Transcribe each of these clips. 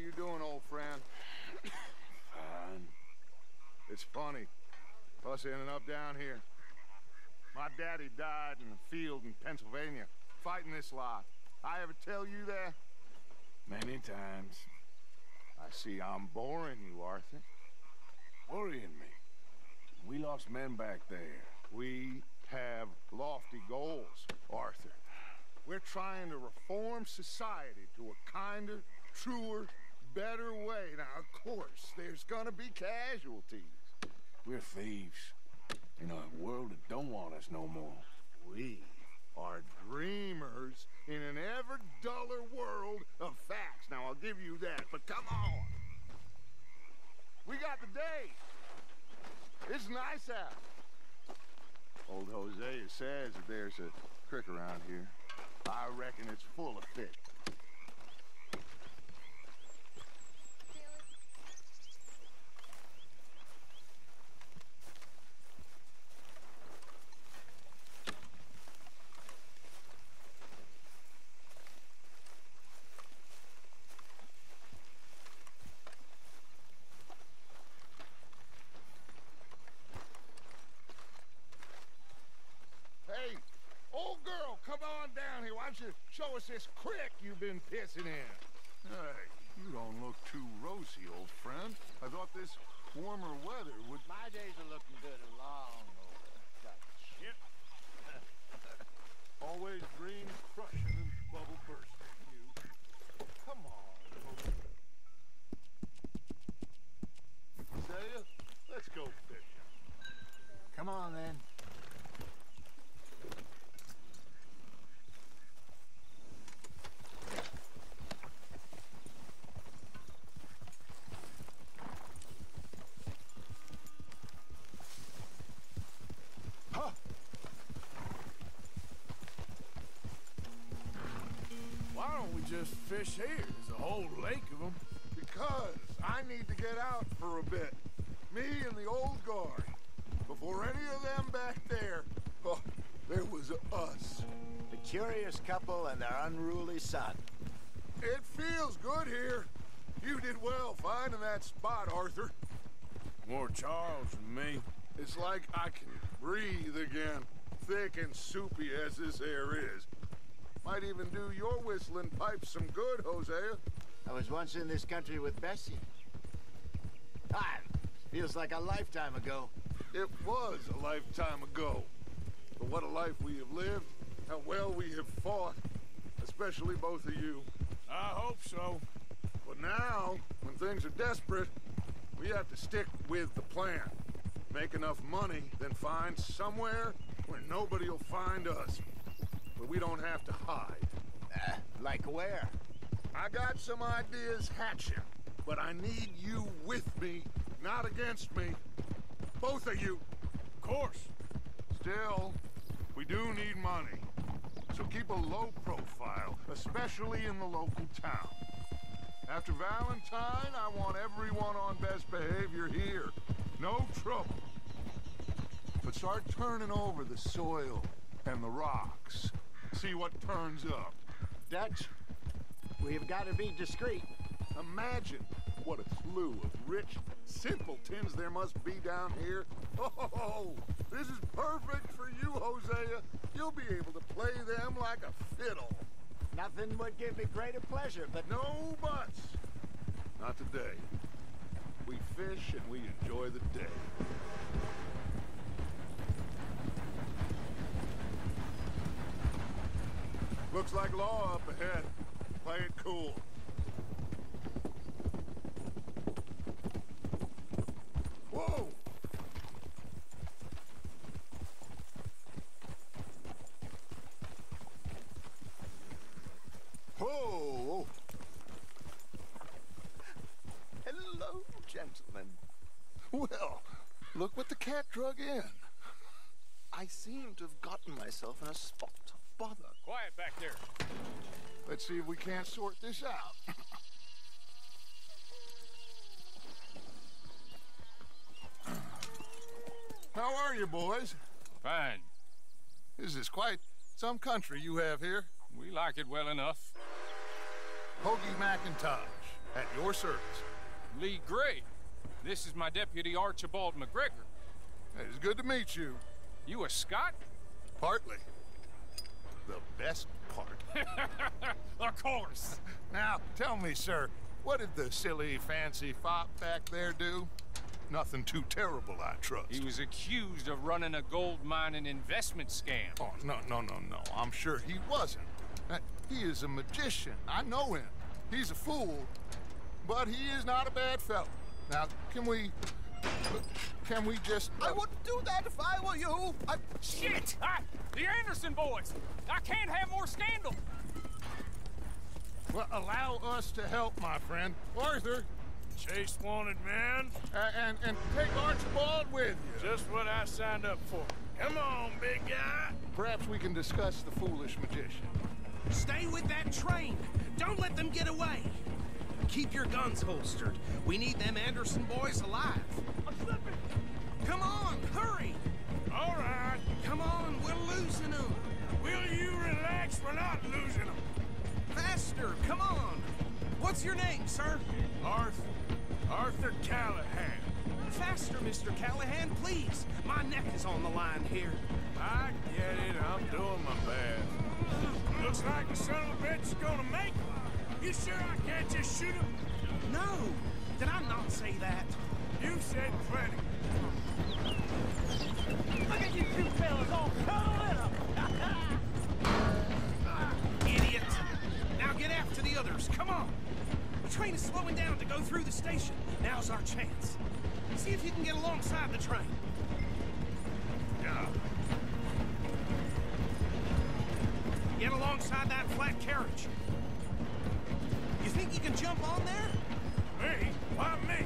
you doing, old friend? Fine. It's funny. Us ending up down here. My daddy died in a field in Pennsylvania, fighting this lot. I ever tell you that? Many times. I see I'm boring you, Arthur. Worrying me. We lost men back there. We have lofty goals, Arthur. We're trying to reform society to a kinder, truer, better way. Now, of course, there's gonna be casualties. We're thieves. In a world that don't want us no more. We are dreamers in an ever duller world of facts. Now, I'll give you that, but come on. We got the day. It's nice out. Old Hosea says that there's a creek around here. I reckon it's full of fish. Hey, old girl, come on down here. Why don't you show us this creek you've been pissing in? Hey, you don't look too rosy, old friend. I thought this warmer weather would... My days are looking good along over. Got shit. Always dream crushing and bubble bursting, you. Come on, Hosea, let's go fishing. Come on, then. Why don't we just fish here? There's a whole lake of them. Because I need to get out for a bit. Me and the old guard. Before any of them back there, oh, there was us. The curious couple and their unruly son. It feels good here. You did well finding that spot, Arthur. More Charles than me. It's like I can breathe again, thick and soupy as this air is. Might even do your whistling pipes some good, Hosea. I was once in this country with Bessie. Feels like a lifetime ago. It was a lifetime ago. But what a life we have lived, how well we have fought, especially both of you. I hope so. But now, when things are desperate, we have to stick with the plan. Make enough money, then find somewhere where nobody will find us. Where we don't have to hide. Like where? I got some ideas hatching, but I need you with me, not against me. Both of you. Of course. Still, we do need money. So keep a low profile, especially in the local town. After Valentine, I want everyone on best behavior here. No trouble. But start turning over the soil and the rocks. See what turns up. Dutch, we've got to be discreet. Imagine what a slew of rich simpletons there must be down here. Oh, this is perfect for you, Hosea. You'll be able to play them like a fiddle. Nothing would give me greater pleasure, but... No buts. Not today. We fish and we enjoy the day. Looks like law up ahead. Play it cool. Whoa! Whoa! Hello, gentlemen. Well, look what the cat drug in. I seem to have gotten myself in a spot of bother. Quiet back there. Let's see if we can't sort this out. How are you, boys? Fine. This is quite some country you have here. We like it well enough. Hoagie McIntosh, At your service. Lee Gray. This is my deputy Archibald McGregor. It's good to meet you. You a Scot? Partly. The best part. Of course. Now, tell me, sir, what did the silly, fancy fop back there do? Nothing too terrible, I trust. He was accused of running a gold mining investment scam. Oh, no. I'm sure he wasn't. He is a magician. I know him. He's a fool, but he is not a bad fellow. Now, can we just... I wouldn't do that if I were you. Shit! The Anderson boys! I can't have more scandal! Well, allow us to help, my friend. Arthur. Chase wanted man. And take Archibald with you. Just what I signed up for. Come on, big guy. Perhaps we can discuss the foolish magician. Stay with that train. Don't let them get away. Keep your guns holstered. We need them Anderson boys alive. I'm slipping. Come on, hurry. All right. Come on, we're losing them. Will you relax? We're not losing them. Faster, come on. What's your name, sir? Arthur Callahan. Faster, Mr. Callahan, please. My neck is on the line here. I get it. I'm doing my best. Looks like the son of a bitch is gonna make it. You sure I can't just shoot him? No. Did I not say that? You said plenty. Look at you two fellas all cuddling up. Idiot. Now get after the others. Come on. The train is slowing down to go through the station. Now's our chance. See if you can get alongside the train. Yeah. Get alongside that flat carriage. You think you can jump on there? Me? Why me?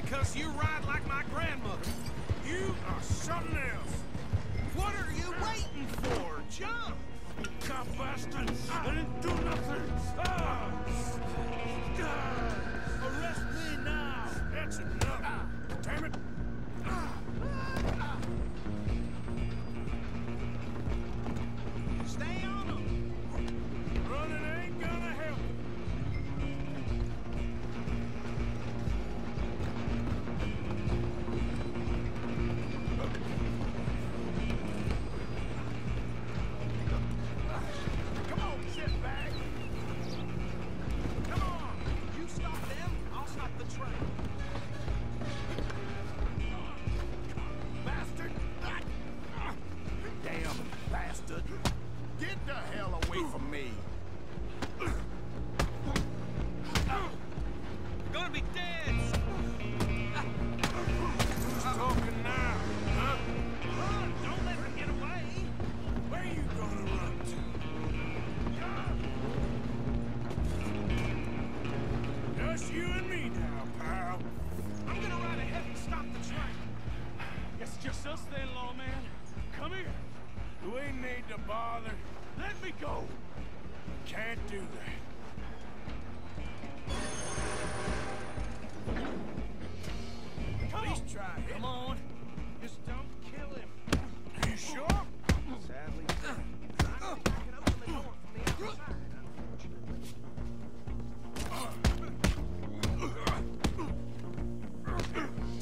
Because you ride like my grandmother. You are something else. What are you waiting for? Jump! Cop bastard! I didn't do nothing! Arrest me now! That's enough! Damn it! Stay on them! Running ain't gonna help. Come on, sit back! Come on! You stop them, I'll stop the train. Bastard! Damn bastard. Get the hell away from me. Gonna be dead! Who's talking now? Huh? Run! Don't let them get away! Where you gonna run to? Just you and me now, pal. I'm gonna ride ahead and stop the train. It's just us then, lawman. Come here. We need to bother. Let me go. Can't do that. Come At least try it. Come on. Just don't kill him. You sure? Sadly, I can open the door from the outside, unfortunately.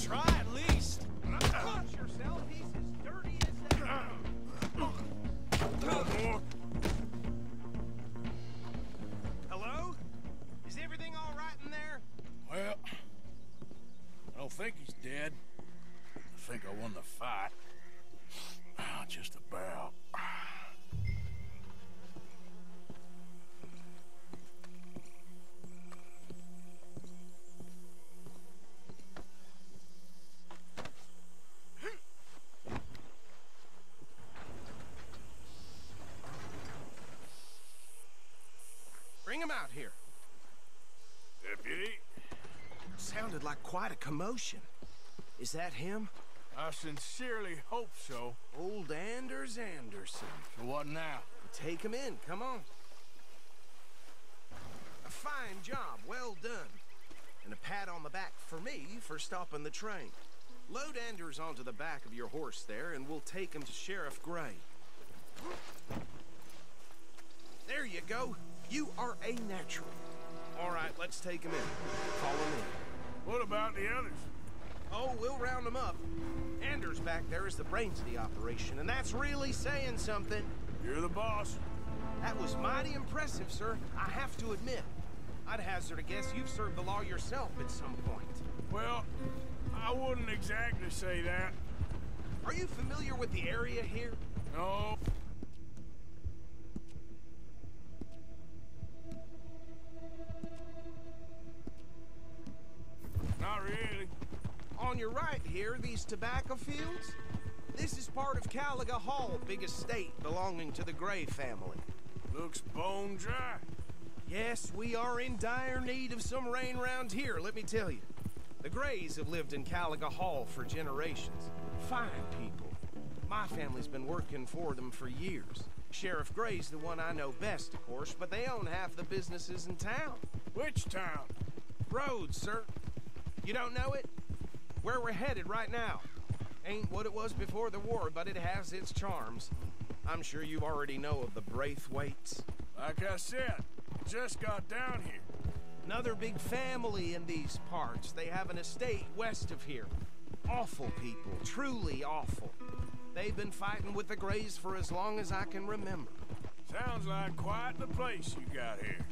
Try at least. Watch yourself. He's as dirty as that. More. Hello? Is everything all right in there? Well, I don't think he's dead. I think I won the fight. Just about. Bring him out here. Deputy, Sounded like quite a commotion. Is that him? I sincerely hope so. Old Anders Anderson. So what now? Take him in, come on. A fine job, well done. And a pat on the back for me for stopping the train. Load Anders onto the back of your horse there, and we'll take him to Sheriff Gray. There you go. You are a natural. All right, let's take him in. Follow me. What about the others? Oh, we'll round them up. Anders back there is the brains of the operation, and that's really saying something. You're the boss. That was mighty impressive, sir. I have to admit. I'd hazard a guess you've served the law yourself at some point. Well, I wouldn't exactly say that. Are you familiar with the area here? No. Not really. On your right here, these tobacco fields? This is part of Caliga Hall, big estate belonging to the Gray family. Looks bone dry. Yes, we are in dire need of some rain round here, let me tell you. The Grays have lived in Caliga Hall for generations. Fine people. My family's been working for them for years. Sheriff Gray's the one I know best, of course, but they own half the businesses in town. Which town? Rhodes, sir. You don't know it? Where we're headed right now. Ain't what it was before the war, but it has its charms. I'm sure you already know of the Braithwaites. Like I said, just got down here. Another big family in these parts. They have an estate west of here. Awful people, truly awful. They've been fighting with the Grays for as long as I can remember. Sounds like quite the place you got here.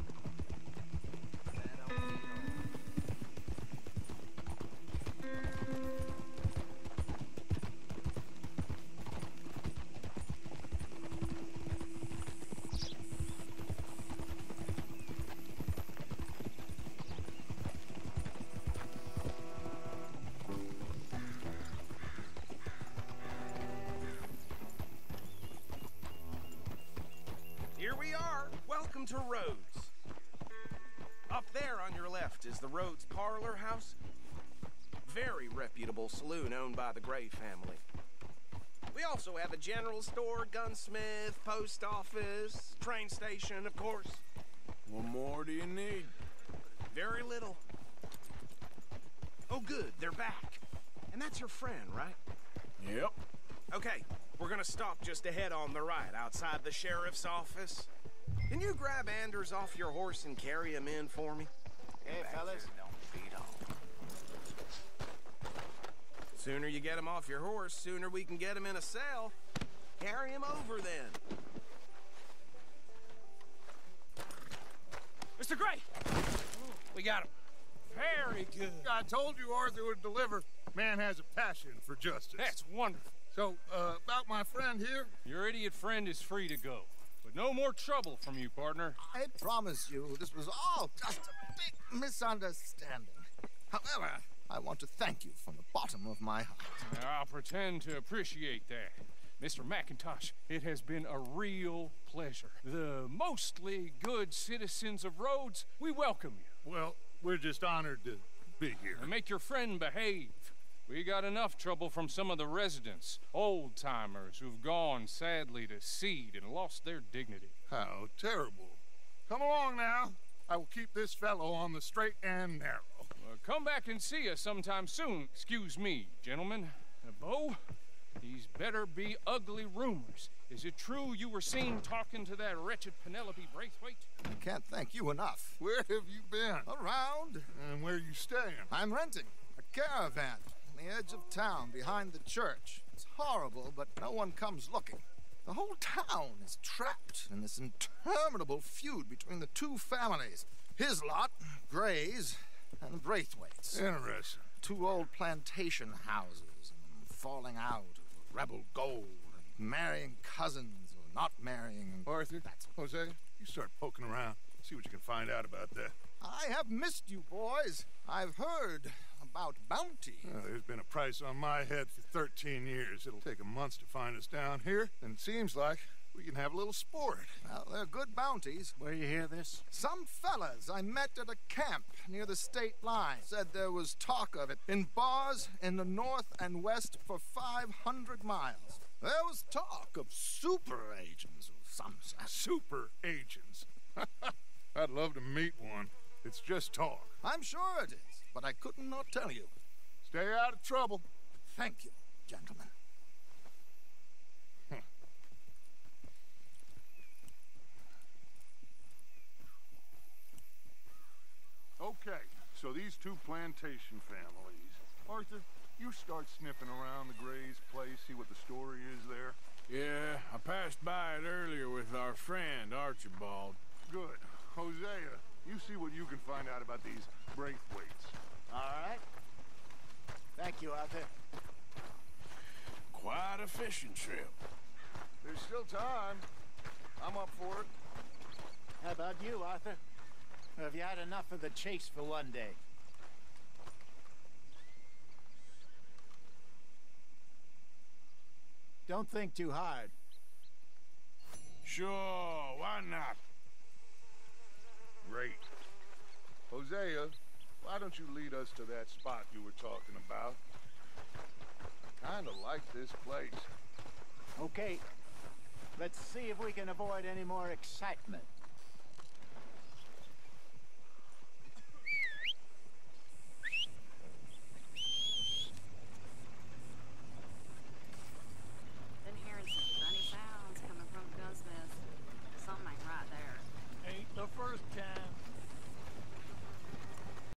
Here we are. Welcome to Rhodes. Up there on your left is the Rhodes Parlor House. Very reputable saloon owned by the Gray family. We also have a general store, gunsmith, post office, train station, of course. What more do you need? Very little. Oh, good. They're back. And that's your friend, right? Yep. Okay, we're gonna stop just ahead on the right, outside the sheriff's office. Can you grab Anders off your horse and carry him in for me? Hey, fellas. Don't beat on. Sooner you get him off your horse, sooner we can get him in a cell. Carry him over, then. Mr. Gray! We got him. Very good. I told you Arthur would deliver. Man has a passion for justice. That's wonderful. So, about my friend here? Your idiot friend is free to go. But no more trouble from you, partner. I promise you this was all just a big misunderstanding. However, I want to thank you from the bottom of my heart. I'll pretend to appreciate that. Mr. McIntosh, it has been a real pleasure. The mostly good citizens of Rhodes, we welcome you. Well, we're just honored to be here. And make your friend behave. We got enough trouble from some of the residents, old-timers who've gone, sadly, to seed and lost their dignity. How terrible. Come along now. I will keep this fellow on the straight and narrow. Come back and see us sometime soon. Excuse me, gentlemen. Bo, these better be ugly rumors. Is it true you were seen talking to that wretched Penelope Braithwaite? I can't thank you enough. Where have you been? Around. And where you staying? I'm renting a caravan on the edge of town behind the church. It's horrible, but no one comes looking. The whole town is trapped in this interminable feud between the two families. His lot, Gray's, and Braithwaite's. Interesting. Two old plantation houses, and falling out over rebel gold, and marrying cousins or not marrying. Arthur, Jose, you start poking around. See what you can find out about that. I have missed you, boys. I've heard about bounty. Well, there's been a price on my head for 13 years. It'll take a month to find us down here, and it seems like we can have a little sport. Well, they're good bounties. Where you hear this? Some fellas I met at a camp near the state line said there was talk of it in bars in the north and west for 500 miles. There was talk of super agents of some sort. Super agents. I'd love to meet one. It's just talk. I'm sure it is, but I couldn't not tell you. Stay out of trouble. Thank you, gentlemen. Okay, so these two plantation families. Arthur, you start sniffing around the Gray's place, see what the story is there. Yeah, I passed by it earlier with our friend, Archibald. Good. Hosea, you see what you can find out about these Braithwaites. All right. Thank you, Arthur. Quite a fishing trip. There's still time. I'm up for it. How about you, Arthur? Or have you had enough of the chase for one day? Don't think too hard. Sure, why not? Great. Hosea, why don't you lead us to that spot you were talking about? I kinda like this place. Okay. Let's see if we can avoid any more excitement.